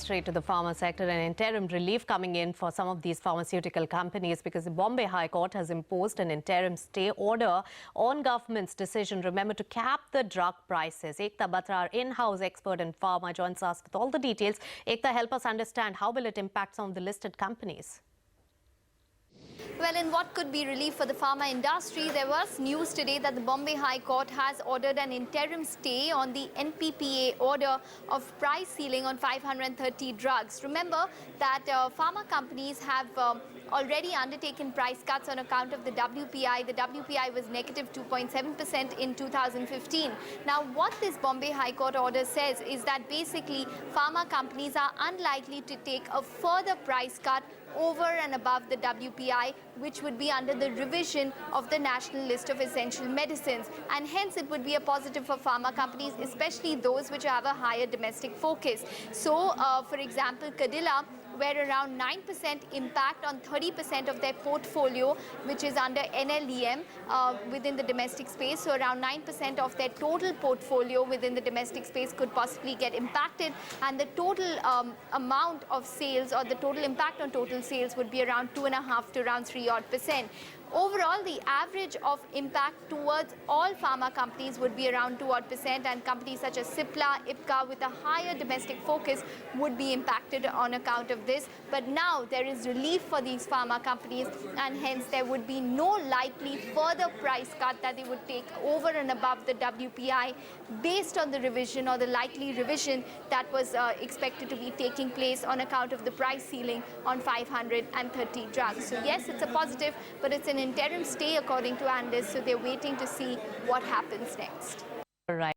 straight to the pharma sector, an interim relief coming in for some of these pharmaceutical companies because the Bombay High Court has imposed an interim stay order on government's decision, remember, to cap the drug prices. Ekta, Batra, our in-house expert in pharma, joins us with all the details. Ekta, help us understand how will it impact some of the listed companies? Well, in what could be relief for the pharma industry, there was news today that the Bombay High Court has ordered an interim stay on the NPPA order of price ceiling on 530 drugs. Remember that pharma companies have already undertaken price cuts on account of the WPI. The WPI was negative 2.7% in 2015. Now, what this Bombay High Court order says is that basically pharma companies are unlikely to take a further price cut over and above the WPI, which would be under the revision of the National List of Essential Medicines. And hence, it would be a positive for pharma companies, especially those which have a higher domestic focus. So, for example, Cadila, where around 9% impact on 30% of their portfolio, which is under NLEM within the domestic space. So around 9% of their total portfolio within the domestic space could possibly get impacted. And the total amount of sales, or the total impact on total sales, would be around 2.5 to around 3% odd. Overall, the average of impact towards all pharma companies would be around 2% odd, and companies such as Cipla, Ipca with a higher domestic focus would be impacted on account of this. But now there is relief for these pharma companies, and hence there would be no likely further price cut that they would take over and above the WPI based on the revision, or the likely revision that was expected to be taking place on account of the price ceiling on 530 drugs. So yes, it's a positive, but it's an interim stay according to analysts, so they're waiting to see what happens next. Right.